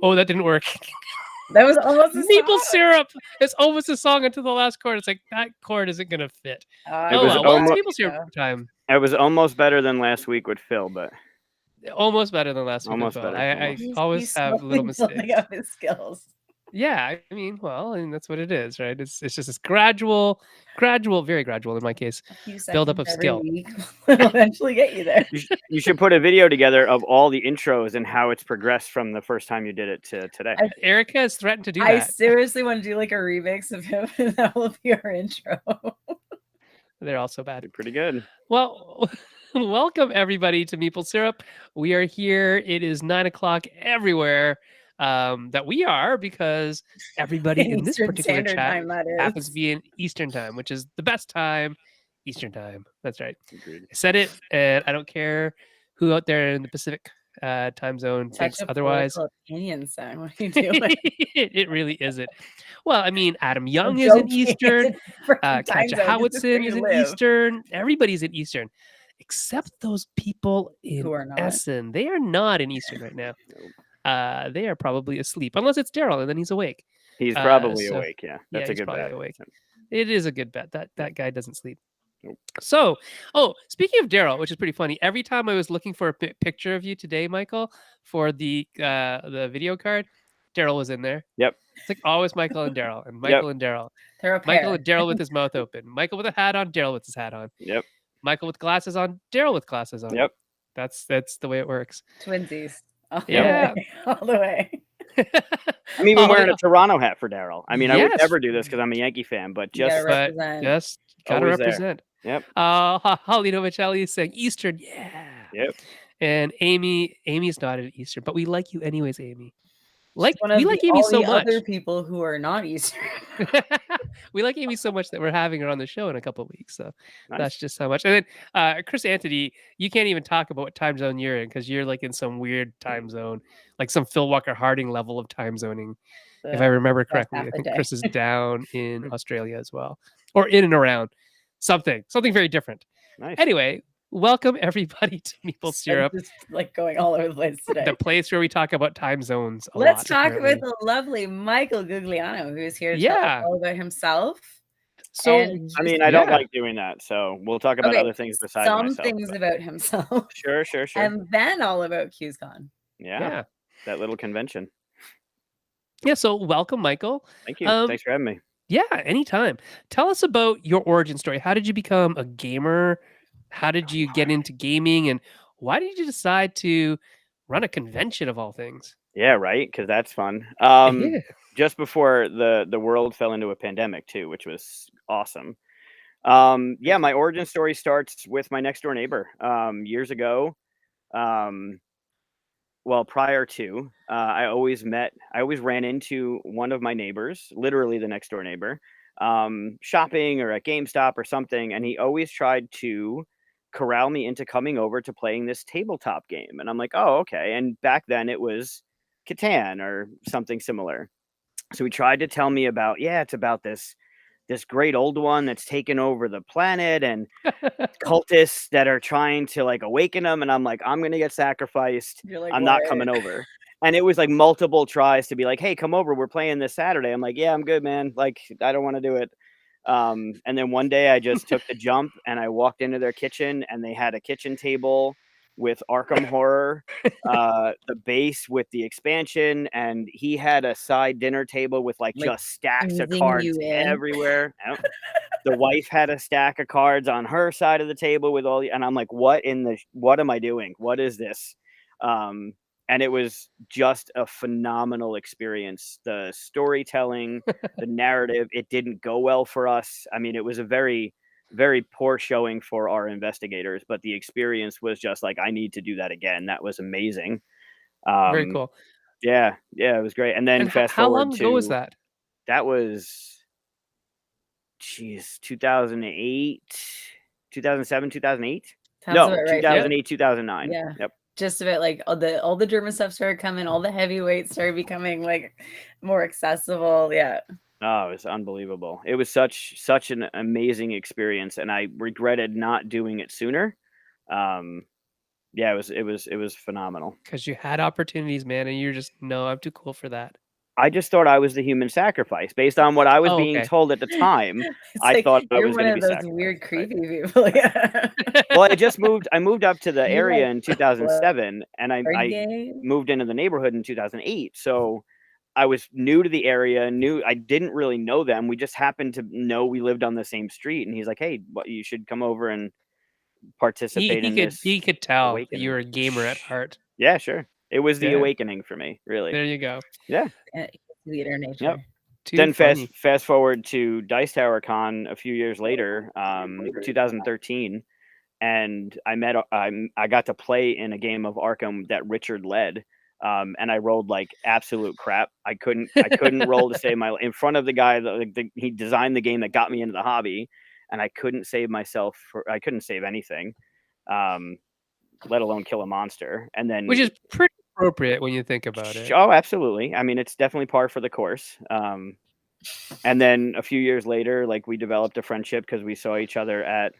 Oh, that didn't work. That was almost a Maple song. syrup. It's almost a song until the last chord. It's like that chord isn't gonna fit. I Oh was well, it's almo- maple syrup time. It was almost better than last week with Phil, but Almost better than last week with almost Phil. better. I He's always have slowly little building mistakes. up his skills. Yeah, I mean, well, and that's what it is, right? It's just this gradual, very gradual in my case, A few build up seconds of every skill. week will eventually get you there. You should put a video together of all the intros and how it's progressed from the first time you did it to today. Erica has threatened to do I that. seriously want to do like a remix of him, and that will be our intro. They're all so bad. Pretty good. Well, welcome everybody to Maple Syrup. We are here. It is 9 o'clock everywhere that we are, because everybody in this Eastern particular Standard chat Time, that happens to is. be in Eastern Time, which is the best time. Eastern Time. That's right. Agreed. I said it, and I don't care who out there in the Pacific time zone thinks Such a otherwise. political opinion, son. What are you doing? It really isn't. Well, I mean, Adam Young I'm is in joking. Eastern. It's a freaking time Katja zone. This is where Howitson is you in live. Eastern. Everybody's in Eastern, except those people in Who are not. Essen. They are not in Eastern right now. They are probably asleep, unless it's Daryl, and then he's awake. He's probably so- awake. Yeah, that's a he's good probably bet. awake. It is a good bet. That guy doesn't sleep. Nope. So, speaking of Daryl, which is pretty funny. Every time I was looking for a picture of you today, Michael, for the video card, Daryl was in there. Yep. It's like always Michael and Daryl, and Michael and Daryl. They're a Michael pair. and Daryl with his mouth open. Michael with a hat on. Daryl with his hat on. Yep. Michael with glasses on. Daryl with glasses on. Yep. That's the way it works. Twinsies. All the Yeah. way. All the way. I'm even Oh, wearing yeah. a Toronto hat for Daryl. I mean, I would Yes. never do this because I'm a Yankee fan, but You just gotta But represent. just gotta Always there. represent. Yep. Holly Novicelli is saying Eastern, yeah. Yep. And Amy's not at Eastern, but we like you anyways, Amy. She's one of We like the- Amy all so the much. other people who are not Eastern. We like Amy so much that we're having her on the show in a couple of weeks. So Nice. that's just how much. And then Chris Anthony, you can't even talk about what time zone you're in, because you're like in some weird time zone, like some Phil Walker Harding level of time zoning. If I remember correctly, half I the think day. Chris is down in Australia as well, or in and around something very different. Nice. Anyway, welcome everybody to Maple I'm Syrup, just like going all over the place today. the place where we talk about time zones a Let's lot, talk apparently. about the lovely Michael Guigliano, who is here to tell Yeah. us all about himself. So and I mean, just- I don't yeah. like doing that, so we'll talk about Okay, other things besides some myself. things but- about himself, Sure. and then all about CuseCon. Yeah, that little convention. Yeah. So welcome, Michael. Thank you. Um, Thanks for having me. Yeah, anytime. Tell us about your origin story. How did you become a gamer? How did you get into gaming? And why did you decide to run a convention of all things? Yeah, right. Because that's fun. Yeah. Just before the world fell into a pandemic too, which was awesome. Yeah, my origin story starts with my next door neighbor. Years ago, well, prior to, I always ran into one of my neighbors, literally the next door neighbor, shopping or at GameStop or something, and he always tried to corral me into coming over to playing this tabletop game. And I'm like, oh, okay. And back then it was Catan or something similar. So he tried to tell me about, it's about this great old one that's taken over the planet and cultists that are trying to like awaken them. And I'm like, I'm going to get sacrificed. You're like, I'm not "What?" coming over. And it was like multiple tries to be like, hey, come over. We're playing this Saturday. I'm like, yeah, I'm good, man. Like, I don't want to do it. And then one day I just took the jump and I walked into their kitchen and they had a kitchen table with Arkham Horror, the base with the expansion, and he had a side dinner table with like just stacks of easing cards you in. everywhere. Yep. The wife had a stack of cards on her side of the table with all the, and I'm like, what am I doing? What is this? And it was just a phenomenal experience. The storytelling, the narrative, it didn't go well for us. I mean, it was a very, very poor showing for our investigators, but the experience was just like, I need to do that again. That was amazing. Very cool. Yeah, it was great. And then And fast how forward long ago was to- that? That was, 2008, 2007, 2008. Sounds No, about right. 2008, 2009. Yeah. Yep. Just about like all the German stuff started coming, all the heavyweights started becoming like more accessible. Yeah. Oh, it was unbelievable. It was such an amazing experience, and I regretted not doing it sooner. Yeah, it was phenomenal. Because you had opportunities, man, and you're just, no, I'm too cool for that. I just thought I was the human sacrifice based on what I was Oh, being okay. told at the time. It's I like thought I you're was one going to of be those sacrificed, weird, right? creepy people. Yeah. Well, I moved up to the You area like in play 2007, and card I games? moved into the neighborhood in 2008. So I was new to the area, I didn't really know them. We just happened to know we lived on the same street, and he's like, "Hey, you should come over and participate in this He could tell that you were awakening." a gamer at heart. Yeah, sure. It was the Yeah, awakening for me, really. there you go. Yeah. Leader Yep. nature. Too Then funny. fast forward to Dice Tower Con a few years later, 2013, and I got to play in a game of Arkham that Richard led, and I rolled like absolute crap. I couldn't roll to save my in front of the guy that he designed the game that got me into the hobby, and I couldn't save myself. I couldn't save anything, um, let alone kill a monster. And Which then is pretty appropriate when you think about it. oh, absolutely. I mean, it's definitely par for the course. And then a few years later, like we developed a friendship because we saw each other at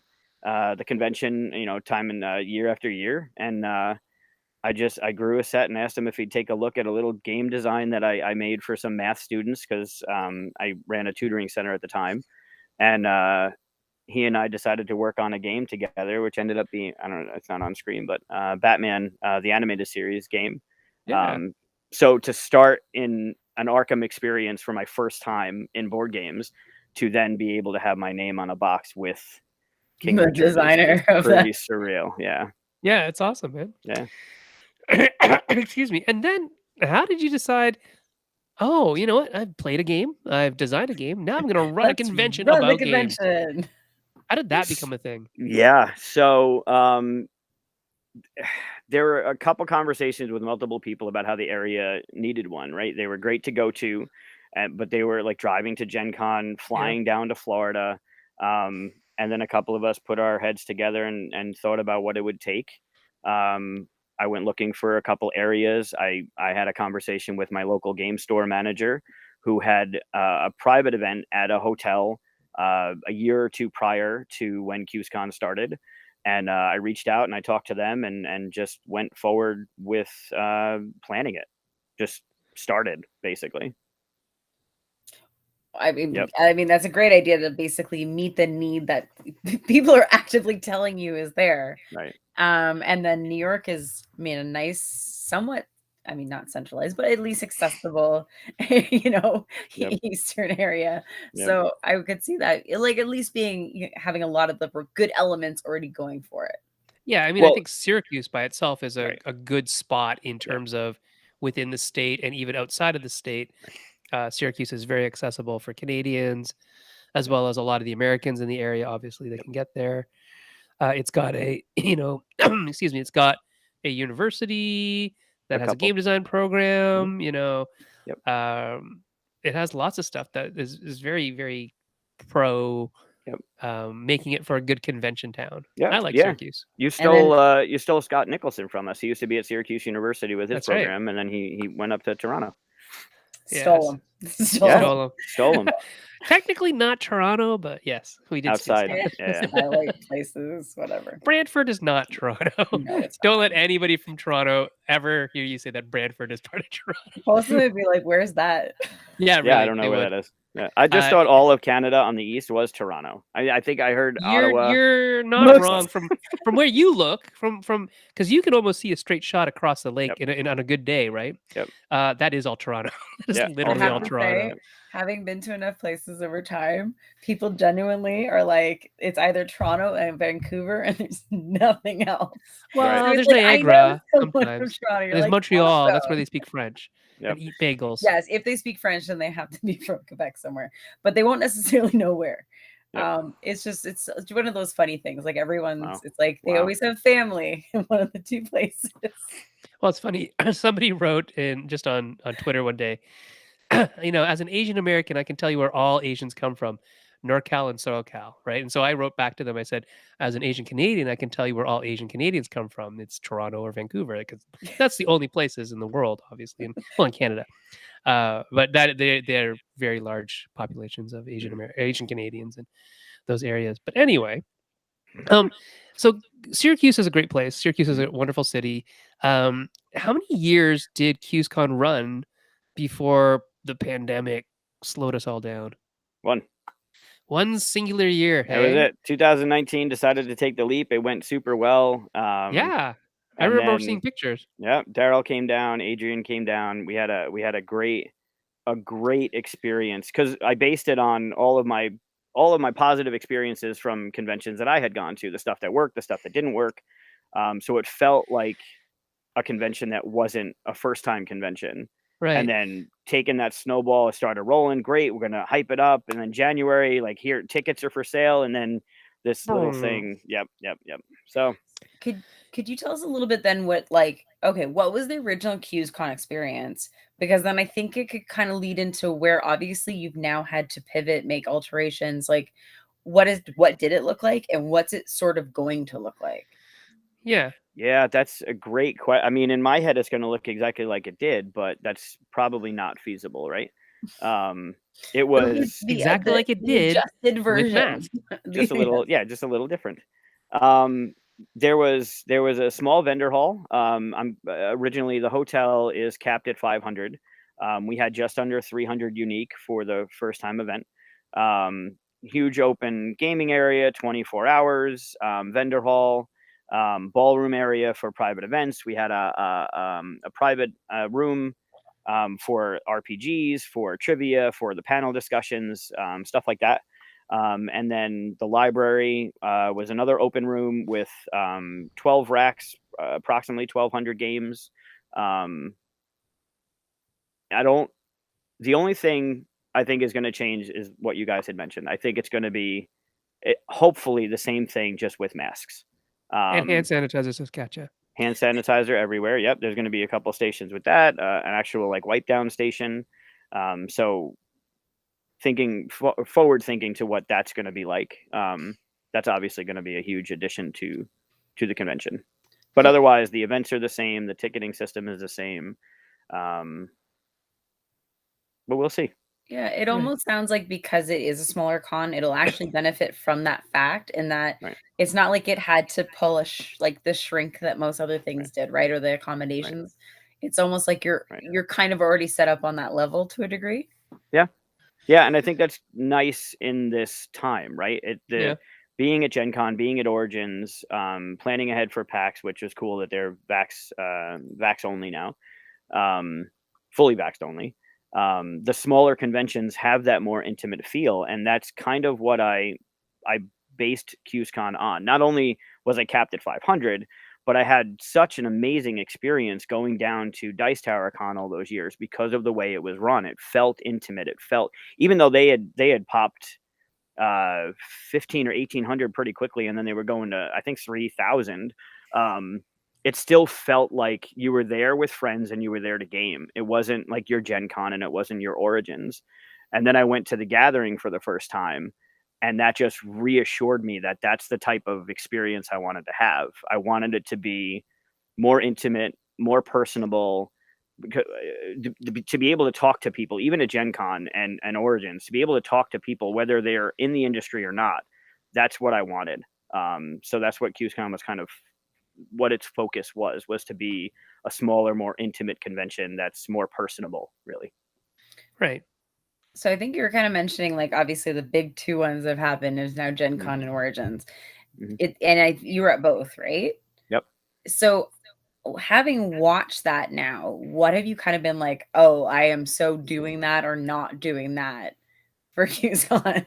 the convention, time and year after year. And I grew a set and asked him if he'd take a look at a little game design that I made for some math students because I ran a tutoring center at the time. And he and I decided to work on a game together, which ended up being, I don't know, it's not on screen, but Batman, the animated series game. Yeah. So to start in an Arkham experience for my first time in board games, to then be able to have my name on a box with King The Richard designer is of pretty that. surreal. Yeah. Yeah, it's awesome, man. Yeah. Excuse me. And then how did you decide, oh, you know what? I've played a game, I've designed a game. Now I'm going to run a Let's convention run the about games. convention. How did that become a thing? Yeah. So there were a couple conversations with multiple people about how the area needed one, right? They were great to go to, but they were like driving to Gen Con, flying down to Florida. And then a couple of us put our heads together and thought about what it would take. I went looking for a couple areas. I had a conversation with my local game store manager who had a private event at a hotel a year or two prior to when CuseCon started. And I reached out and I talked to them and just went forward with planning it. Just started basically. I mean, Yep. that's a great idea to basically meet the need that people are actively telling you is there. Right. And then New York is, a nice, somewhat, not centralized, but at least accessible, Yep. Eastern area. Yep. So I could see that, like at least having a lot of the good elements already going for it. Yeah, I mean, I Well, think Syracuse by itself is right. a good spot in Yep. terms of within the state and even outside of the state. Syracuse is very accessible for Canadians as well as a lot of the Americans in the area. Obviously, they Yep. can get there. It's got a, excuse me, it's got a university A that has a couple. game design Mhm. program. Yep. It has lots of stuff that is very, very pro Yep. making it for a good convention town. Yeah. I like Yeah. Syracuse. You And then you stole Scott Nicholson from us. He used to be at Syracuse University with his That's right. program, and then he went up to Toronto. stole them. Yeah. Stole 'em. Stole him Technically not Toronto, but yes, we did steal outside. stuff. Yeah. Highlight places, whatever. Brantford is not Toronto. No, it's Don't let anybody from Toronto ever hear you say that Brantford is part of Toronto. Most of it would be like, where's that? Yeah, Yeah, I really, don't know they where would. that is. Yeah. I just thought all of Canada on the east was Toronto. I think I heard Ottawa. You're not Most- wrong from where you look from because you can almost see a straight shot across the lake Yep. on a good day, right? Yep. That is all Toronto. That is Yeah, literally have all to Toronto. say, having been to enough places over time, people genuinely are like, it's either Toronto and Vancouver, and there's nothing else. Well, So there's it's like, I know Niagara someone from sometimes. Toronto. You're There's like, Montreal. That's where awesome. they speak French Yep. and eat bagels. Yes, if they speak French, then they have to be from Quebec somewhere, but they won't necessarily know where. Yep. It's one of those funny things. Like everyone's, Wow. it's like they Wow. always have family in one of the two places. Well, it's funny. Somebody wrote in just on Twitter one day, as an Asian American, I can tell you where all Asians come from, NorCal and SoCal, right? And so I wrote back to them. I said, as an Asian Canadian, I can tell you where all Asian Canadians come from. It's Toronto or Vancouver, because that's the only places in the world, obviously, in Canada. But that they're very large populations of Asian Canadians in those areas. But anyway, Um, so Syracuse is a great place. Syracuse is a wonderful city. How many years did CuseCon run before the pandemic slowed us all down? One. One singular year, That was hey? it. 2019 decided to take the leap. It went super well. Yeah. I And remember then seeing pictures. yeah, Daryl came down, Adrian came down. We had a great experience because I based it on all of my positive experiences from conventions that I had gone to, the stuff that worked, the stuff that didn't work. So it felt like a convention that wasn't a first time convention. And Right. then taking that snowball, it started rolling. Great, we're gonna hype it up. And then January, like here, tickets are for sale. And then this little Hmm. thing. Yep, yep, yep. So Could you tell us a little bit then what like okay, what was the original CuseCon experience? Because then I think it could kind of lead into where obviously you've now had to pivot, make alterations. Like what did it look like and what's it sort of going to look like? Yeah. yeah, that's a great question. I mean, in my head, it's going to look exactly like it did, but that's probably not feasible, right? Um, it It'll be was Exactly like it the did adjusted with version. masks. just a Yes. little, yeah, just a little different. Um, there was a small vendor hall. I'm originally the hotel is capped at 500. We had just under 300 unique for the first time event. Huge open gaming area, 24 hours. Vendor hall, ballroom area for private events. We had a private room for RPGs, for trivia, for the panel discussions, stuff like that. And then the library was another open room with 12 racks, approximately 1,200 games. Um, I don't. The only thing I think is going to change is what you guys had mentioned. I think it's going to be hopefully the same thing, just with masks. And hand Um, sanitizer says gotcha. Hand sanitizer everywhere. Yep, there's going to be a couple stations with that. An actual like wipe down station. So forward thinking to what that's going to be like. That's obviously going to be a huge addition to the convention. But Yeah. otherwise, the events are the same. The ticketing system is the same. Um, but we'll see. Yeah, it Right. almost sounds like because it is a smaller con, it'll actually benefit from that fact in that Right. it's not like it had to pull like the shrink that most other Right. things did, right? Or the Right. accommodations. It's almost like Right. you're kind of already set up on that level to a degree. Yeah. Yeah. And I think that's nice in this time, right? The Yeah. being at Gen Con, being at Origins, planning ahead for PAX, which is cool that they're vax only now, um, fully vaxxed only. The smaller conventions have that more intimate feel, and that's kind of what I based CuseCon on. Not only was I capped at 500, but I had such an amazing experience going down to Dice Tower Con all those years because of the way it was run. It felt intimate. It felt, even though they had popped 15 or 1800 pretty quickly, and then they were going to, I think, 3000. um it still felt like you were there with friends and you were there to game. It wasn't like your Gen Con and it wasn't your Origins. And then I went to the gathering for the first time, and that just reassured me that that's the type of experience I wanted to have. I wanted it to be more intimate, more personable, to be able to talk to people, even at Gen Con and Origins, to be able to talk to people, whether they're in the industry or not. That's what I wanted. So that's what CuseCon was kind of, what its focus was to be a smaller, more intimate convention that's more personable, really. Right. So I think you were kind of mentioning like obviously the big two ones that have happened is now Gen Mhm. Con and Origins. Mhm. You were at both, right? Yep. So having watched that now, what have you kind of been like, oh, I am so doing that or not doing that for QCon?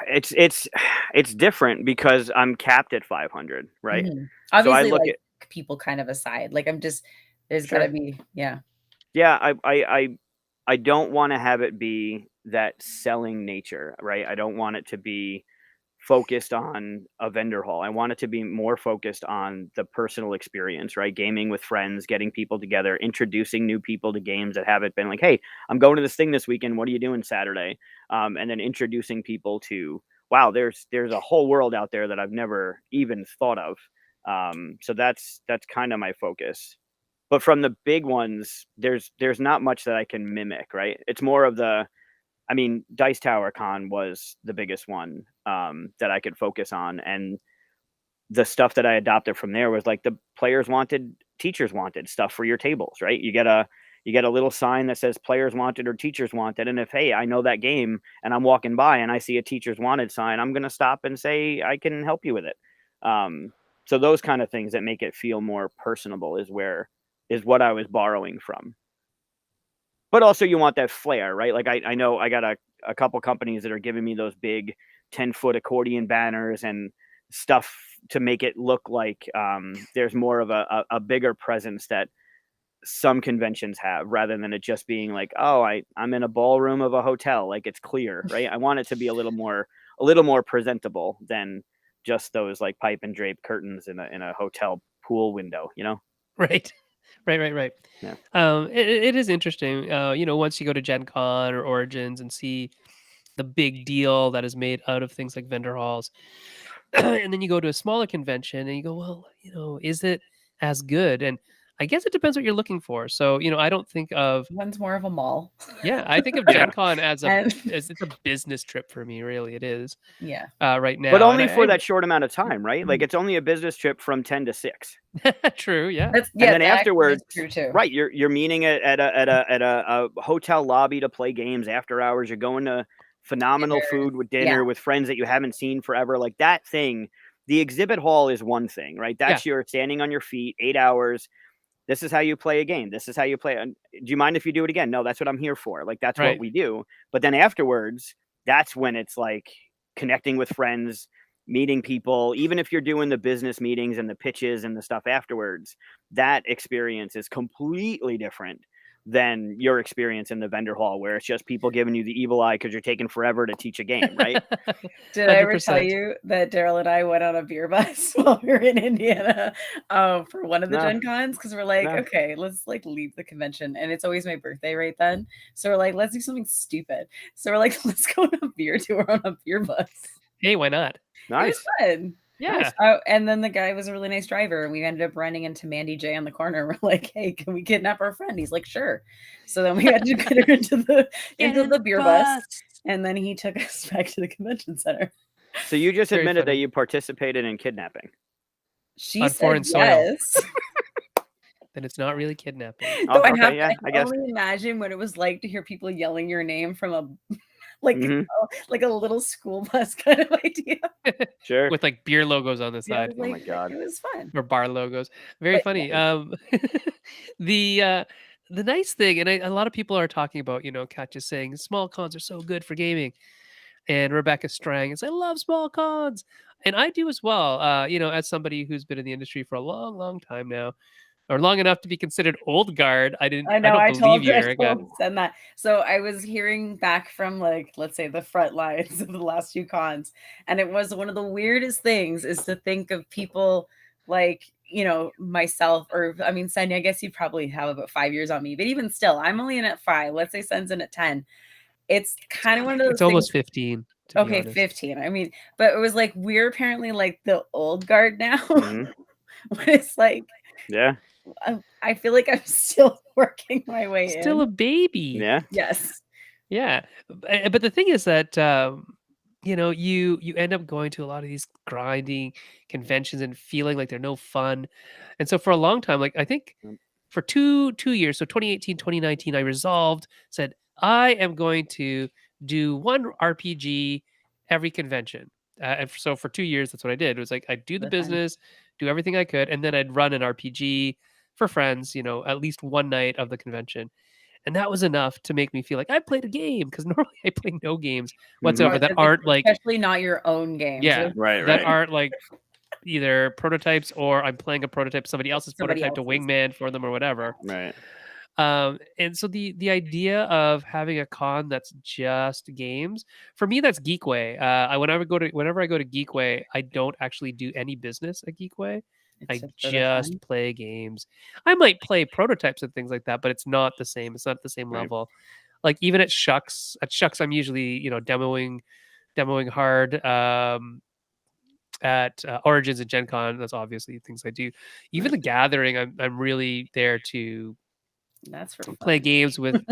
It's different because I'm capped at 500, right? Mhm. So I Obviously, look like at, people kind of aside. Like I'm just there's gotta sure. be yeah. Yeah, I don't want to have it be that selling nature, right? I don't want it to be focused on a vendor hall. I want it to be more focused on the personal experience, right? Gaming with friends, getting people together, introducing new people to games that haven't been like, hey, I'm going to this thing this weekend. What are you doing Saturday? And then introducing people to, wow, there's a whole world out there that I've never even thought of. So that's kind of my focus. But from the big ones, there's not much that I can mimic, right? It's more of the, I mean, Dice Tower Con was the biggest one that I could focus on, and the stuff that I adopted from there was like the players wanted, teachers wanted stuff for your tables, right? You get a little sign that says players wanted or teachers wanted. And if, hey, I know that game and I'm walking by and I see a teachers wanted sign, I'm going to stop and say, I can help you with it. So those kind of things that make it feel more personable is what I was borrowing from. But also you want that flair, right? Like I know I got a couple companies that are giving me those big 10-foot accordion banners and stuff to make it look like there's more of a bigger presence that some conventions have, rather than it just being like, oh, I'm in a ballroom of a hotel, like it's clear, right? I want it to be a little more presentable than just those like pipe and drape curtains in a hotel pool window, you know? Right. Right. Yeah. It is interesting. Once you go to Gen Con or Origins and see the big deal that is made out of things like vendor halls, and then you go to a smaller convention and you go, well, is it as good? And I guess it depends what you're looking for. So, I don't think of One's more of a mall. yeah, I think of Yeah. Gen Con as And it's a business trip for me. Really, it is. yeah. Right now, But only and for that short amount of time, right? Like it's only a business trip from 10 to 6. True. Yeah. That's And then that actually afterwards, is true too. right? You're meeting at a hotel lobby to play games after hours. You're going to phenomenal food with dinner with friends that you haven't seen forever. Like that thing, the exhibit hall is one thing, right? That's you're standing on your feet 8 hours. This is how you play a game. This is how you play. Do you mind if you do it again? No, that's what I'm here for. Like that's what we do. But then afterwards, that's when it's like connecting with friends, meeting people. Even if you're doing the business meetings and the pitches and the stuff afterwards, that experience is completely different than your experience in the vendor hall, where it's just people giving you the evil eye because you're taking forever to teach a game, right? Did I ever tell you that Daryl and I went on a beer bus while we were in Indiana for one of the Gen Cons? Because we're like, okay, let's like leave the convention. And it's always my birthday right then. So we're like, let's do something stupid. So we're like, let's go on a beer tour on a beer bus. Hey, why not? Nice. It was fun. Yeah. Nice. Oh, and then the guy was a really nice driver, and we ended up running into Mandy J on the corner. We're like, "Hey, can we kidnap our friend?" He's like, "Sure." So then we had to get her into the beer bus, and then he took us back to the convention center. So you just admitted that you participated in kidnapping. She said yes. Then it's not really kidnapping. So I guess. Only imagine what it was like to hear people yelling your name from a like a little school bus kind of idea. Sure. With like beer logos on the side. Like, oh my God. It was fun. Or bar logos. Very funny. The nice thing, and a lot of people are talking about, Kat just saying small cons are so good for gaming. And Rebecca Strang is, I love small cons. And I do as well. As somebody who's been in the industry for a long, long time now, or long enough to be considered old guard. I don't believe you, Erica. Send that. So I was hearing back from, like, let's say the front lines of the last few cons, and it was one of the weirdest things is to think of people like, myself, or I mean, Sen, I guess you probably have about 5 years on me, but even still, I'm only in at 5. Let's say Sen's in at 10. It's kind of one of those. It's almost 15. Okay, 15. I mean, but it was like we're apparently like the old guard now. But it's like, yeah. I feel like I'm still working my way in. Still a baby. Yeah. Yes. Yeah. But the thing is that, you end up going to a lot of these grinding conventions and feeling like they're no fun. And so for a long time, like I think for two years, so 2018, 2019, I said, I am going to do one RPG every convention. And so for 2 years, that's what I did. It was like, I'd do the business, do everything I could, and then I'd run an RPG for friends, at least one night of the convention. And that was enough to make me feel like I played a game, because normally I play no games whatsoever that aren't like, especially not your own games. Yeah, right. That aren't like either prototypes or I'm playing a prototype, somebody else's prototype to wingman for them or whatever. Right. And so the idea of having a con that's just games, for me, that's Geekway. Whenever I go to Geekway, I don't actually do any business at Geekway. I just play games. I might play prototypes and things like that, but it's not the same. It's not at the same level. Like even at Shucks, I'm usually, demoing hard. At Origins and Gen Con, that's obviously things I do. Even the Gathering, I'm really there to that's for play games with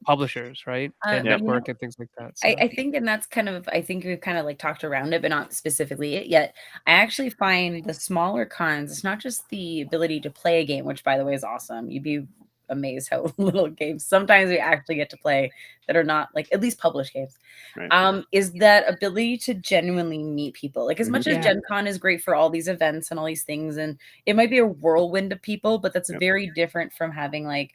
publishers, right? And You know, network and things like that. I, So I think, and that's kind of, I think we've kind of like talked around it, but not specifically it yet. I actually find the smaller cons, it's not just the ability to play a game, which by the way is awesome. You'd be amazed how little games sometimes we actually get to play that are not like at least published games. Right. Is that ability to genuinely meet people. Like as much as Yeah. Gen Con is great for all these events and all these things, and it might be a whirlwind of people, but that's Yep. very different from having like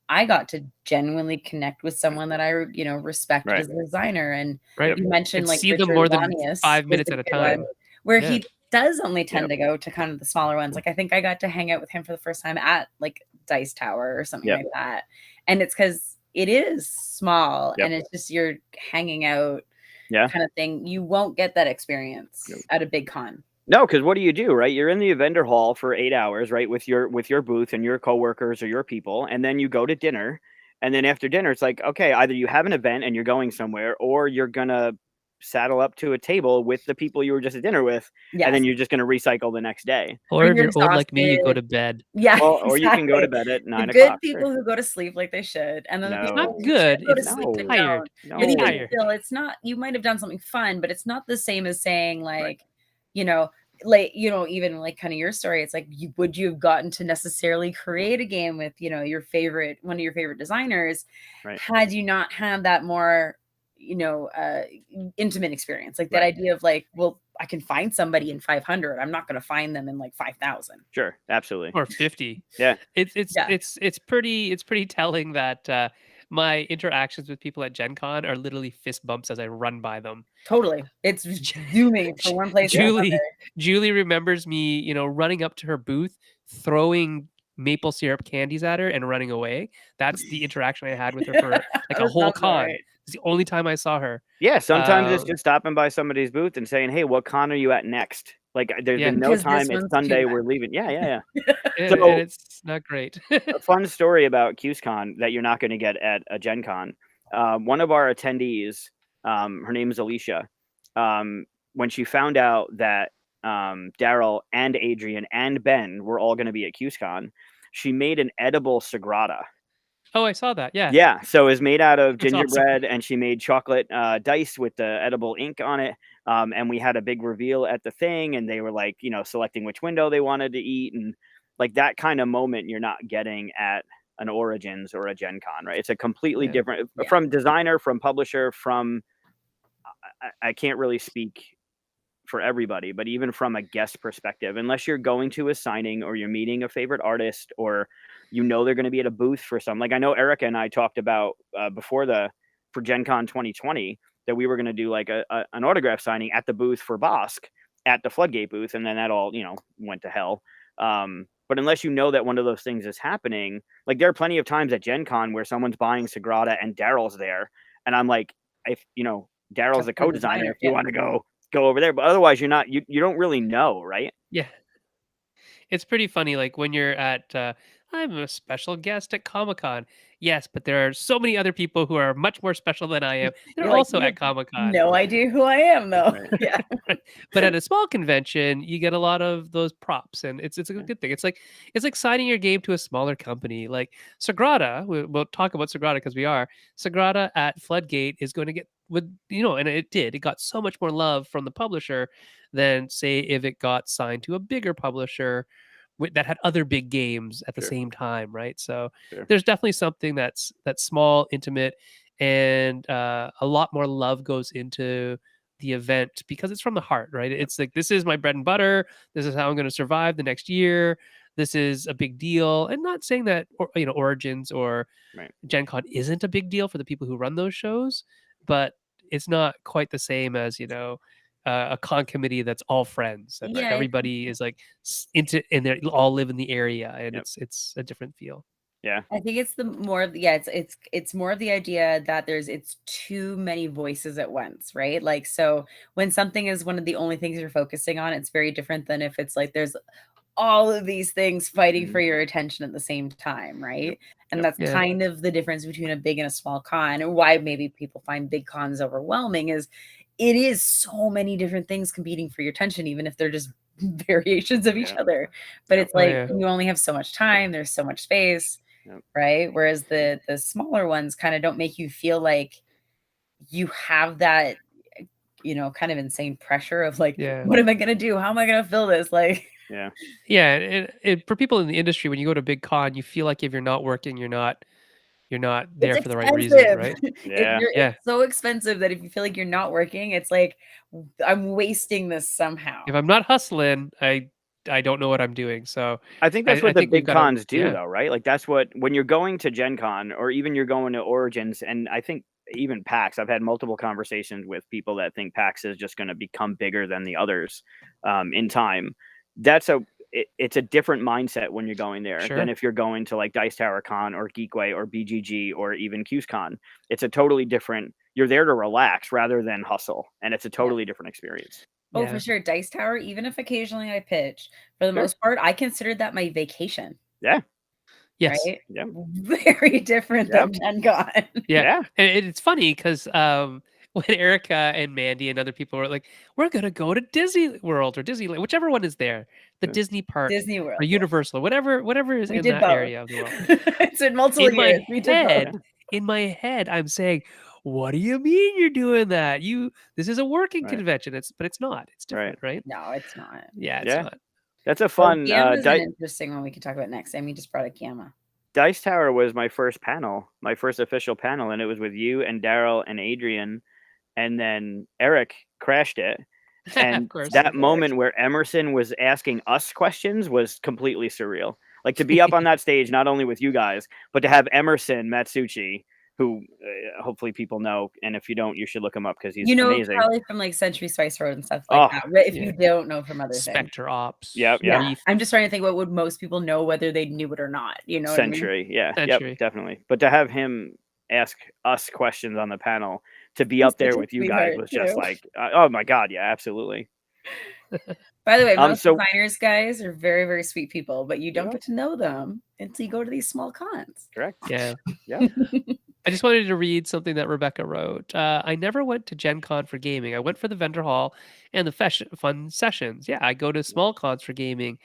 I got to genuinely connect with someone that I, respect Right. as a designer. And right. you mentioned And like see them Richard more than Lanius 5 was minutes a at a good one, time. where Yeah. he does only tend Yep. to go to kind of the smaller ones. Like I think I got to hang out with him for the first time at like Dice Tower or something Yep. like that. And it's because it is small Yep. and it's just you're hanging out Yeah. kind of thing. You won't get that experience Yep. at a big con. No, because what do, right? You're in the vendor hall for 8 hours, right, with your booth and your coworkers or your people, and then you go to dinner, and then after dinner, it's like, okay, either you have an event and you're going somewhere, or you're gonna saddle up to a table with the people you were just at dinner with, and Yes. then you're just gonna recycle the next day. Or Or if you're you're old like me, you go exhausted. to bed. Yeah, Well, or you can go to exactly. bed at The 9 good o'clock. Sure. people who go to sleep like they should, and then the It's people not No, who good, should go to it's sleep no, that tired. don't. It's And even tired. still, it's not you might have done something fun, but it's not the same as saying like, you know, like, even like kind of your story, it's like would you have gotten to necessarily create a game with, one of your favorite designers Right. had you not had that more, intimate experience. Like that Right. idea of like, well, I can find somebody in 500. I'm not going to find them in like 5,000. Sure, absolutely. Or 50. Yeah. Yeah. It's pretty telling that my interactions with people at Gen Con are literally fist bumps as I run by them. Totally. It's zooming from one place to another. Julie remembers me, running up to her booth, throwing maple syrup candies at her and running away. That's the interaction I had with her for like a That whole sounds about con. right. It's the only time I saw her. Yeah, sometimes it's Um, just stopping by somebody's booth and saying, "Hey, what con are you at next?" Like, there's Yeah. been no Because this time. It's one's too Sunday. much. We're leaving. Yeah. and So, it's not great. a fun story about CuseCon that you're not going to get at a Gen Con. One of our attendees, her name is Alicia. When she found out that Daryl and Adrian and Ben were all going to be at CuseCon, she made an edible Sagrada. Oh, I saw that. Yeah. Yeah, so it's made out of That's awesome. gingerbread, and she made chocolate dice with the edible ink on it. And we had a big reveal at the thing, and they were like, selecting which window they wanted to eat, and like that kind of moment you're not getting at an Origins or a Gen Con, right? It's a completely Yeah. different Yeah. from designer, from publisher, from I can't really speak for everybody, but even from a guest perspective, unless you're going to a signing or you're meeting a favorite artist or they're going to be at a booth for some, like I know Erica and I talked about for Gen Con 2020 that we were going to do like an autograph signing at the booth for Bosk at the Floodgate booth, and then that all went to hell. But unless you know that one of those things is happening, like there are plenty of times at Gen Con where someone's buying Sagrada and Daryl's there, and I'm like, if Daryl's the co-designer, if you want to go over there, but otherwise you're not, you don't really know, right? Yeah. It's pretty funny, like, when you're at, "I'm a special guest at Comic-Con." Yes, but there are so many other people who are much more special than I am. They're You're like, also you at have Comic-Con. no idea who I am, though. Right. Yeah. Right. But at a small convention, you get a lot of those props, and it's a good thing. It's like signing your game to a smaller company. Like Sagrada, we'll talk about Sagrada because we are. Sagrada at Floodgate is going to get and it did. It got so much more love from the publisher than say if it got signed to a bigger publisher that had other big games at the Sure. same time, right? So Sure. there's definitely something that's small, intimate, and a lot more love goes into the event because it's from the heart, right? It's like, this is my bread and butter. This is how I'm going to survive the next year. This is a big deal. And not saying that Origins or Right. Gen Con isn't a big deal for the people who run those shows, but it's not quite the same as a con committee that's all friends and like Yeah, everybody is like into and they all live in the area, and Yep. it's a different feel. Yeah. I think it's the more of the yeah, it's more of the idea that it's too many voices at once, right? Like so when something is one of the only things you're focusing on, it's very different than if it's like there's all of these things fighting for your attention at the same time, right? And Yep. that's Yeah. kind of the difference between a big and a small con, and why maybe people find big cons overwhelming is it is so many different things competing for your attention, even if they're just variations of each Yeah. other. But Yep. it's Oh, like yeah. you only have so much time, there's so much space. Yep. right? Whereas the smaller ones kind of don't make you feel like you have that, kind of insane pressure of like, Yeah. what am I gonna do? How am I gonna fill this? Like, Yeah. Yeah, and for people in the industry, when you go to a big con, you feel like if you're not working, you're not it's there for the right reasons, expensive. right? Yeah. Yeah. It's so expensive that if you feel like you're not working, it's like I'm wasting this somehow. If I'm not hustling, I don't know what I'm doing. So I think that's I what the think we've big got to cons do, yeah, though, right? Like that's what when you're going to Gen Con or even you're going to Origins, and I think even PAX. I've had multiple conversations with people that think PAX is just going to become bigger than the others in time. That's it's a different mindset when you're going there than sure. if you're going to like Dice Tower Con or Geekway or BGG or even CuseCon. It's a totally different. You're there to relax rather than hustle, and it's a Yeah. totally different experience. Oh, for Yeah. sure. Dice Tower, even if occasionally I pitch, for the Sure. most part, I consider that my vacation, Yeah. Yes. right? Yep. Very different Yep. than Gen Con. Yeah. Yeah. And it's funny because when Erica and Mandy and other people were like, we're gonna go to Disney World or Disneyland, whichever one is there, the Yeah. Disney park Disney or World, yeah. Universal, whatever is We in did that both. area of the world. It's been multiple In years. my We did both. Yeah. head, I'm saying, "What do you mean you're doing that? This is a working Right. convention." But it's not. It's Right. different, right? No, it's not. Yeah, it's Yeah. not. That's a Oh, fun Gamma's an interesting one we can talk about next time. You just brought a Gamma. Dice Tower was my first panel, my first official panel, and it was with you and Daryl and Adrian, and then Eric crashed it. Of And course. that moment where Emerson was asking us questions was completely surreal. Like to be up on that stage, not only with you guys, but to have Emerson Matsuchi, who hopefully people know, and if you don't, you should look him up because he's You know, amazing. probably from like Century Spice Road and stuff like Oh, that. Right? If Yeah. you don't know from other things. Spectre Ops, Yep, Yeah. Reef, I'm just trying to think what would most people know whether they knew it or not. You know what I mean? Century. Yeah, yep, Century. definitely. But to have him ask us questions on the panel, to be He's up such there a with you guys sweetheart was just too. like, oh my god, yeah, absolutely. By the way, most So designers, guys, are very, very sweet people, but you don't yeah, get to know them until you go to these small cons. correct. Yeah. Yeah, I just wanted to read something that Rebecca wrote. I never went to Gen Con for gaming. I went for the vendor hall and the fun sessions. Yeah, I go to small cons for gaming.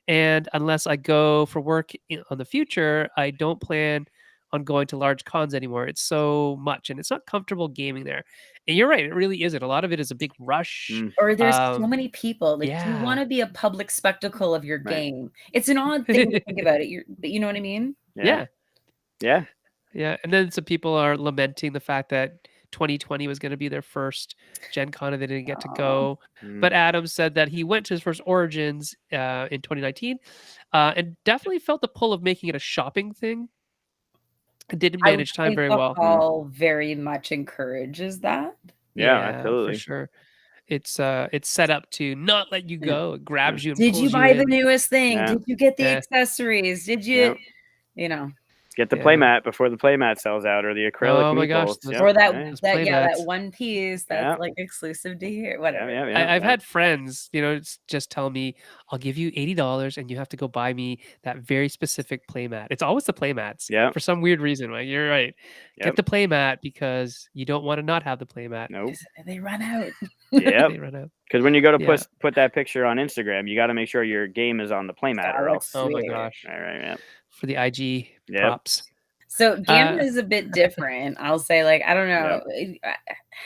And unless I go for work on the future, I don't plan on going to large cons anymore. It's so much and it's not comfortable gaming there. And you're right, it really isn't. A lot of it is a big rush. mm, Or there's so Um, many people. Like, do you yeah. want to be a public spectacle of your right. game? It's an odd thing to think about it. But you know what I mean? Yeah, Yeah. yeah, Yeah, and then some people are lamenting the fact that 2020 was going to be their first Gen Con and they didn't get to Oh, go. mm, But Adam said that he went to his first Origins in 2019 and definitely felt the pull of making it a shopping thing. And didn't I would manage time say very the well. mm, hall very much encourages that. yeah, Yeah, for absolutely. sure. It's set up to not let you Yeah. go. It Yeah, grabs you and Did you pulls you buy the in. newest thing? yeah, Did you get the Yeah, accessories? Did yeah. you, you know, Get the yeah. playmat before the playmat sells out, or the acrylic Oh my gosh, meeples. those Yep, or that yeah, those that yeah, that playmats. one piece that's yeah, like exclusive to here, yeah, whatever. yeah, yeah, I've yeah. had friends, just tell me, "I'll give you $80 and you have to go buy me that very specific playmat." It's always the playmats Yep, for some weird reason. Like you're right. Get yep. the playmat because you don't want to not have the playmat. Nope. 'Cause they run out. Yep. They run out. Because when you go to Yeah. put that picture on Instagram, you got to make sure your game is on the playmat, That or looks else. Oh my sweet. gosh. Right, right, yep, For the IG yep, props. So Gamma Uh is a bit different. I'll say, like, I don't yep.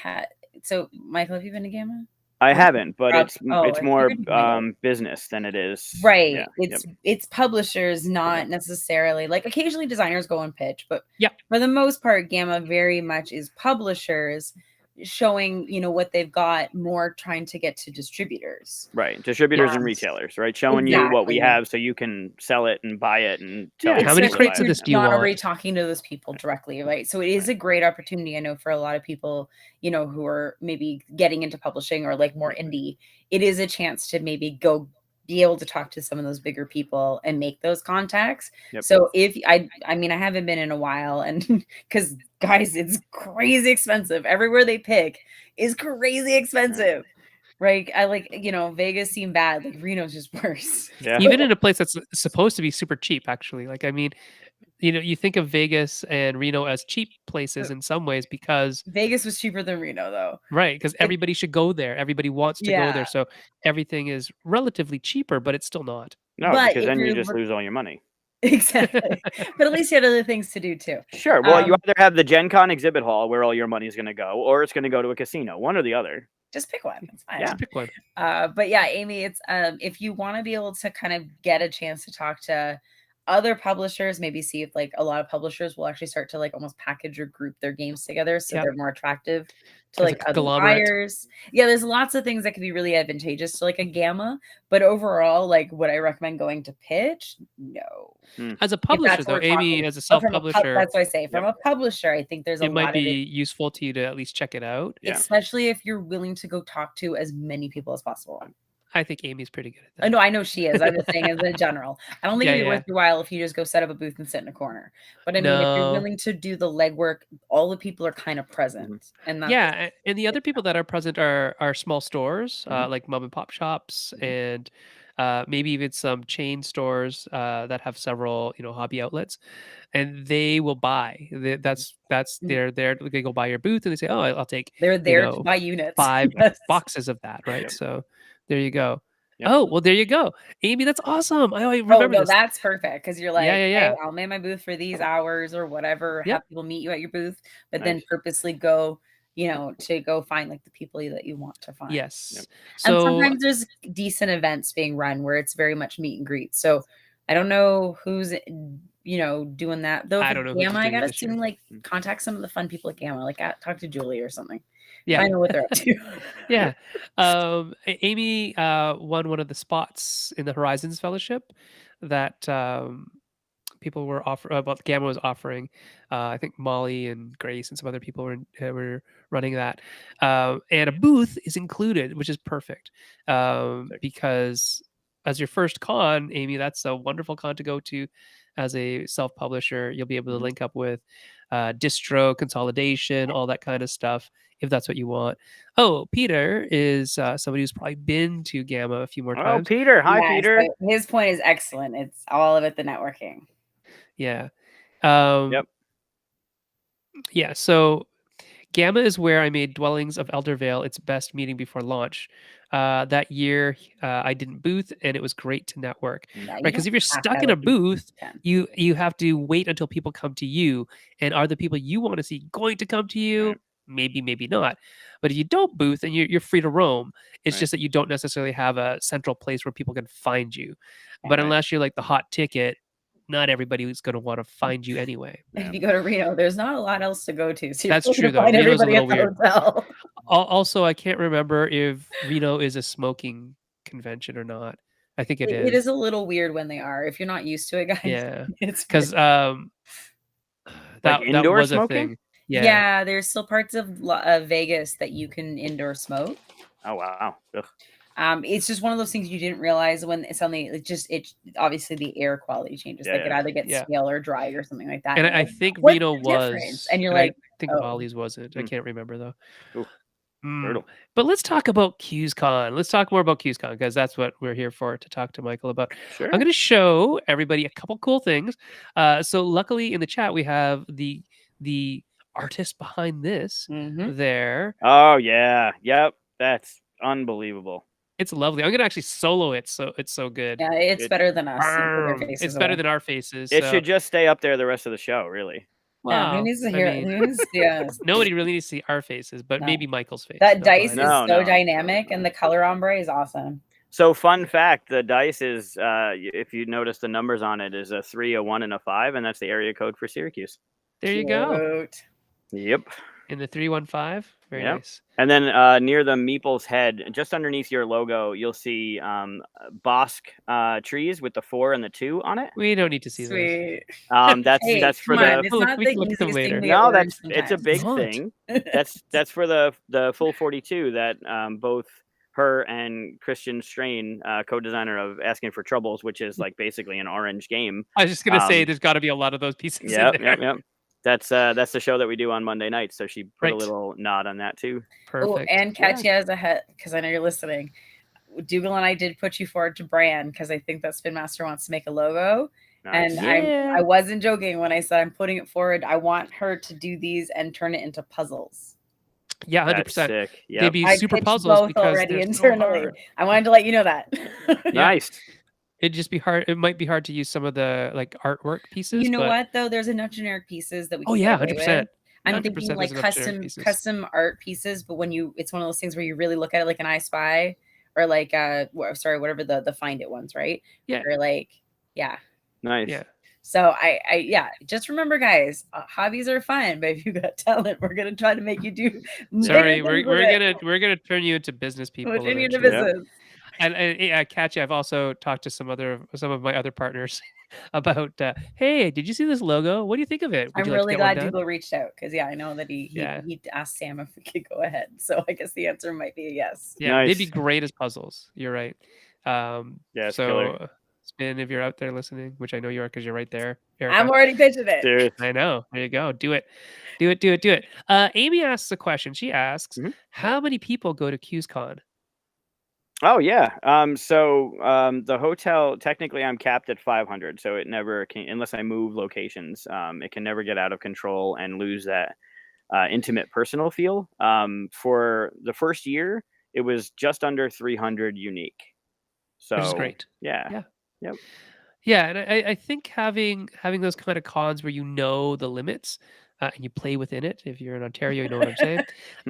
know. So Michael, have you been to Gamma? I Or haven't, but Rob? Oh, it's I more figured you might have. business than it is. Yeah, Right. yep, It's publishers, yep, not necessarily like occasionally designers go and pitch, but yeah. for the most part, Gamma very much is publishers showing, what they've got, more trying to get to distributors. right. Distributors and Yes. retailers, right? Showing you what we Exactly. have so you can sell it and buy it and tell Yeah, How many people to especially buy crates if of it. you're this do you not already want? talking to those people directly, right? So it is Right, a great opportunity, I know, for a lot of people, who are maybe getting into publishing or like more right, indie. It is a chance to maybe go be able to talk to some of those bigger people and make those contacts. yep, So if I mean, I haven't been in a while, and because guys, it's crazy expensive. Everywhere they pick is crazy right, expensive. Right. I like, Vegas seemed bad. Like Reno's just worse. yeah, Even in a place that's supposed to be super cheap, actually. Like I mean, you think of Vegas and Reno as cheap places in some ways because Vegas was cheaper than Reno though. right, because Like, everybody should go there. Everybody wants to go there. yeah. So everything is relatively cheaper, but it's still not. no, But because if then you you're just lose all your money. Exactly. But at least you had other things to do too. Sure. Well, you either have the Gen Con exhibit hall where all your money is going to go, or it's going to go to a casino. One or the other. Just pick one. It's fine. Yeah. Just pick one. But yeah, Amy, it's if you want to be able to kind of get a chance to talk to other publishers, maybe see if like a lot of publishers will actually start to like almost package or group their games together so they're more attractive to As a like other conglomerate. buyers. Yeah, there's lots of things that could be really advantageous to like a Gamma, but overall, like would I recommend going to pitch? No. As a If publisher, that's what though, we're Amy, talking- as a but from a self-publisher, that's what I say. From a publisher, I think there's a it might lot be of useful to you to at least check it out. Yeah. especially if you're willing to go talk to as many people as possible. I think Amy's pretty good at that. No, I know she is. I'm just saying as a general. I don't think it'd be worth your while if you just go set up a booth and sit in a corner. But I mean, if you're willing to do the legwork, all the people are kind of present. And that's and the other people that are present are small stores, like mom and pop shops, and maybe even some chain stores that have several, hobby outlets, and they will buy. That's they're there. They go buy your booth and they say, "Oh, I'll take." They're there to buy units. 5 boxes of that, right? So there you go. Yep. Oh, well, there you go, Amy. That's awesome. I remember this. That's perfect because you're like, Yeah. Hey, I'll man my booth for these hours or whatever. Yep. Have people meet you at your booth, but then purposely go, to go find like the people that you want to find. Yes. Yep. So and sometimes there's decent events being run where it's very much meet and greet. So I don't know who's doing that though. I don't know who to Gamma, I do gotta this year. assume like contact some of the fun people at Gamma, like talk to Julie or something. Yeah. I know what they're up to. Yeah. Amy won one of the spots in the Horizons Fellowship that people were Gamma was offering. I think Molly and Grace and some other people were running that. And a booth is included, which is perfect. Because as your first con, Amy, that's a wonderful con to go to as a self-publisher. You'll be able to link up with distro consolidation, all that kind of stuff, if that's what you want. Oh, Peter is somebody who's probably been to Gamma a few more times. Oh, Peter. Hi, Peter. So his point is excellent. It's all of it, the networking. Yeah. Yeah, so Gamma is where I made Dwellings of Eldervale its best meeting before launch. That year, I didn't booth, and it was great to network. Right? Because if you're stuck in a booth, you have to wait until people come to you. And are the people you want to see going to come to you? Right. Maybe, maybe not. But if you don't booth and you're free to roam, it's just that you don't necessarily have a central place where people can find you. But unless you're like the hot ticket, not everybody is going to want to find you anyway. If you go to Reno, there's not a lot else to go to. So that's true, though. Reno's a little weird. Also, I can't remember if Reno is a smoking convention or not. I think it is. It is a little weird when they are. If you're not used to it, guys. Yeah, it's because that was smoking? a thing. Yeah, there's still parts of Vegas that you can indoor smoke. Oh wow. Ugh. It's just one of those things you didn't realize when suddenly it obviously the air quality changes. Like it either gets stale or dry or something like that. And I think Reno was, and you're like, I think Molly's wasn't. I can't remember though. Brutal. But let's talk about CuseCon. Let's talk more about CuseCon because that's what we're here for, to talk to Michael about. Sure. I'm going to show everybody a couple cool things. So luckily in the chat we have the artist behind this there. Oh yeah. Yep. That's unbelievable. It's lovely. I'm gonna actually solo it, so it's so good. Yeah, it's better than us. It's better than our faces. It should just stay up there the rest of the show, really. Wow. Who needs to hear it? Nobody really needs to see our faces, but maybe Michael's face. That dice is so dynamic, and the color ombre is awesome. So, fun fact: the dice is, if you notice the numbers on it, is a 3, a 1, and a 5, and that's the area code for Syracuse. There you go. Yep. In the 315. Very nice. And then near the Meeple's head, just underneath your logo, you'll see Bosque trees with the 4 and the 2 on it. We don't need to see Sweet. That's for the. It's not the easiest thing. No, it's a big thing. That's for the full 42 that both her and Christian Strain, co-designer of Asking for Troubles, which is like basically an orange game. I was just gonna say there's got to be a lot of those pieces. Yep. That's the show that we do on Monday nights. So she put a little nod on that too. Perfect. Oh, and Katya has a head, because I know you're listening. Dougal and I did put you forward to brand because I think that Spin Master wants to make a logo. Nice. And I wasn't joking when I said I'm putting it forward. I want her to do these and turn it into puzzles. Yeah, 100%. Yep. They'd be super puzzles both because already internally. I wanted to let you know that. Nice. it'd just be hard. It might be hard to use some of the like artwork pieces, You know but what though? There's enough generic pieces that we oh can yeah, get away with. 100%. I'm thinking 100% there's like enough generic pieces. custom art pieces, but when it's one of those things where you really look at it like an I Spy or like sorry, whatever the Find It ones, right? Yeah. Or like yeah. Nice. Yeah. So yeah, just remember, guys, hobbies are fun, but if you got talent, we're gonna try to make you do. Sorry, bigger things with we're gonna turn you into business it. people We'll turn you into eventually. business. And Katya, I've also talked to some of my other partners about, hey, did you see this logo? What do you think of it? Would I'm you like to really get one glad done? Dougal reached out because yeah, I know that Yeah. he asked Sam if we could go ahead. So I guess the answer might be a yes. Yeah, they'd be Nice. great as puzzles. You're right. Yeah, it's killer. So Spin, if you're out there listening, which I know you are because you're right there, I'm Erica. already pitching it. Serious. I know. There you go. Do it. Do it. Do it. Do it. Amy asks a question. She asks, Mhm. how many people go to CuseCon? Oh yeah. The hotel, technically I'm capped at 500, so it never can, unless I move locations. It can never get out of control and lose that intimate personal feel. For the first year, it was just under 300 unique. Which is So great. yeah. Yeah. Yep. Yeah, and I think having those kind of cons where you know the limits, and you play within it. If you're in Ontario, you know what I'm saying.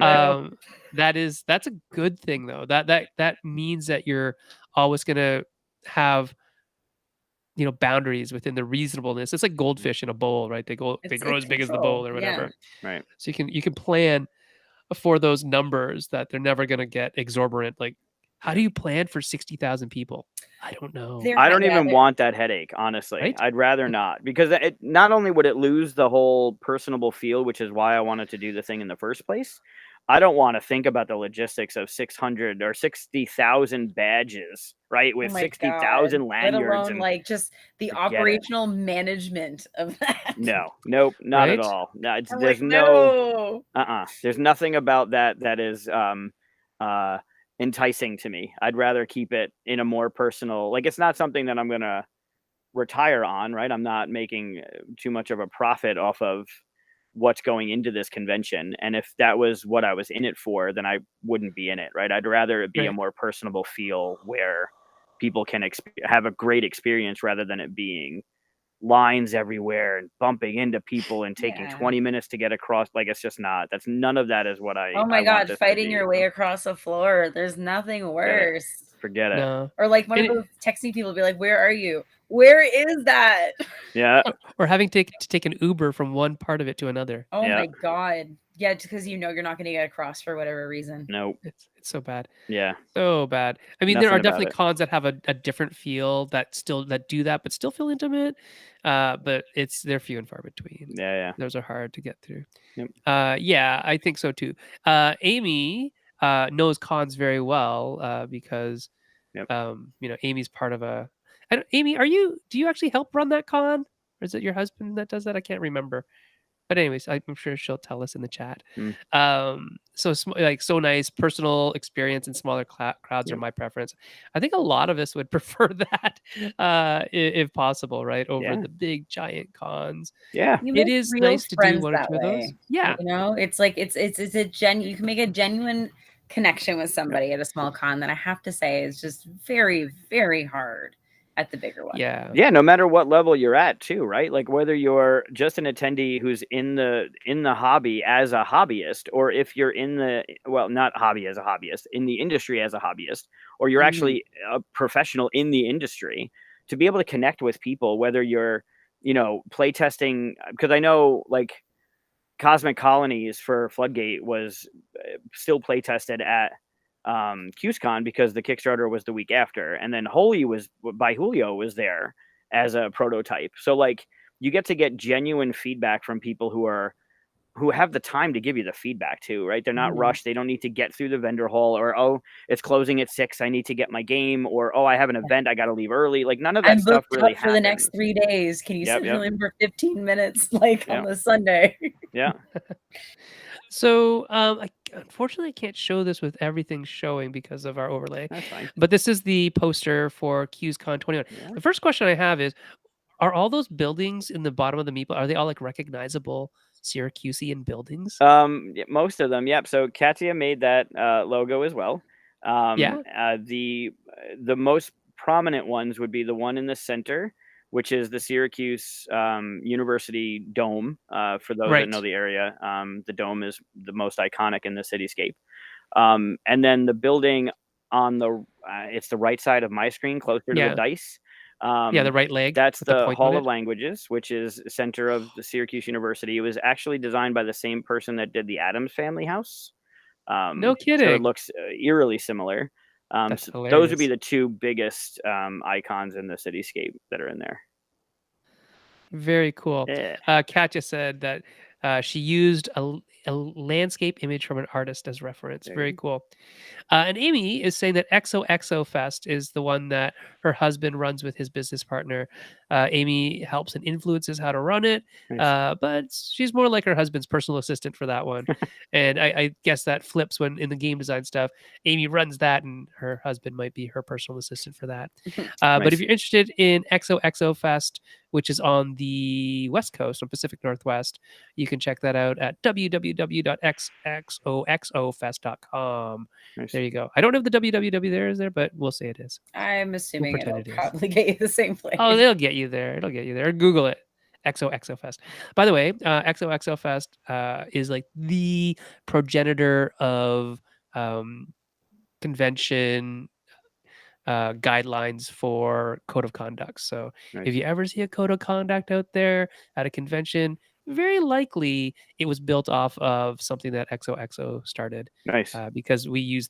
I know. That's a good thing though. That means that you're always gonna have boundaries within the reasonableness. It's like goldfish in a bowl, right? They grow It's as big as the control. bowl or Yeah. whatever. Right. So you can plan for those numbers that they're never gonna get exorbitant. Like, how do you plan for 60,000 people? I don't know. I don't even want that headache, honestly. Right? I'd rather not, because it not only would it lose the whole personable feel, which is why I wanted to do the thing in the first place. I don't want to think about the logistics of 600 or 60,000 badges, right? Oh With my 60,000 God. Let lanyards alone and like just the forget it. operational management of that. No, nope, not at Right? all. No, I'm there's like, no, no. there's nothing about that is uh enticing to me. I'd rather keep it in a more personal, like it's not something that I'm gonna retire on, right? I'm not making too much of a profit off of what's going into this convention. And if that was what I was in it for, then I wouldn't be in it, right? I'd rather it be a Right. more personable feel where people can have a great experience rather than it being lines everywhere and bumping into people and taking Yeah. 20 minutes to get across. Like, it's just not, that's none of that is what Oh I my want God, this to fighting be. your way across the floor. There's nothing worse. Forget it. No. Or like one of And those texting people be like, "Where are you? Where is that?" Yeah. or having to take an Uber from one part of it to another. Oh Yeah. my God. Yeah, just because you're not gonna get across for whatever reason. Nope. It's so bad. Yeah. So bad. I mean, there Nothing are about definitely it. cons that have a different feel that do that, but still feel intimate. But they're few and far between. Yeah. Those are hard to get through. Yep. Yeah, I think so too. Amy knows cons very well because Yep. Amy's part of a. Amy, do you actually help run that con, or is it your husband that does that? I can't remember. But anyways, I'm sure she'll tell us in the chat. Mm. So nice personal experience in smaller crowds are Yep. my preference. I think a lot of us would prefer that, if possible, right, over Yeah. the big giant cons. Yeah. You It make is real nice to do friends one or that two of those. way. Yeah, You know, it's like it's a you can make a genuine connection with somebody at a small con that I have to say is just very, very hard at the bigger one. yeah, Yeah, no matter what level you're at too, right? Like whether you're just an attendee who's in the hobby as a hobbyist, or if you're in the, well, not hobby as a hobbyist, in the industry as a hobbyist, or you're Mhm. actually a professional in the industry, to be able to connect with people, whether you're, play testing, because I know like Cosmic Colonies for Floodgate was still play tested at CuseCon because the Kickstarter was the week after, and then Holy was by Julio was there as a prototype. So like you get to get genuine feedback from people who have the time to give you the feedback too, right? They're not Mhm. rushed. They don't need to get through the vendor hall, or, oh, it's closing at 6, I need to get my game, or, oh, I have an event, I got to leave early. Like none of that I'm stuff booked really up for the next happens. 3 days. Can you Yep. schedule in for 15 minutes like on Yep. the Sunday? Yeah. So, unfortunately, I can't show this with everything showing because of our overlay. That's fine. But this is the poster for CuseCon 21. Yeah. The first question I have is, are all those buildings in the bottom of the meeple, are they all like recognizable Syracusean buildings? Most of them, yep. So Katya made that logo as well. Yeah. The most prominent ones would be the one in the center, which is the Syracuse University Dome. For those that know Right. the area, the dome is the most iconic in the cityscape. And then the building on the it's the right side of my screen, closer to the Yeah. dice. Yeah, the right leg That's with the the point on Hall of it. Languages, which is center of the Syracuse University. It was actually designed by the same person that did the Adams Family House. No So it kidding. looks eerily similar. That's So those would be hilarious. the two biggest icons in the cityscape that are in there. Very cool. Yeah, Katja said that she used a landscape image from an artist as reference. there Very you go. cool. And Amy is saying that XOXO Fest is the one that her husband runs with his business partner. Amy helps and influences how to run it, Nice. but she's more like her husband's personal assistant for that one. And I guess that flips when in the game design stuff, Amy runs that, and her husband might be her personal assistant for that. But if Nice. you're interested in XOXO Fest, which is on the West Coast, on Pacific Northwest, you can check that out at www.xxoxofest.com. Nice. There you go. I don't know if the www there is there, but we'll say it is. I'm assuming pretend it'll it is. probably get you the same place. Oh, they'll get you there. It'll get you there. Google it. XOXO Fest. By the way, XOXO Fest is like the progenitor of convention guidelines for code of conduct. So Nice. if you ever see a code of conduct out there at a convention, very likely it was built off of something that XOXO started Nice. because we use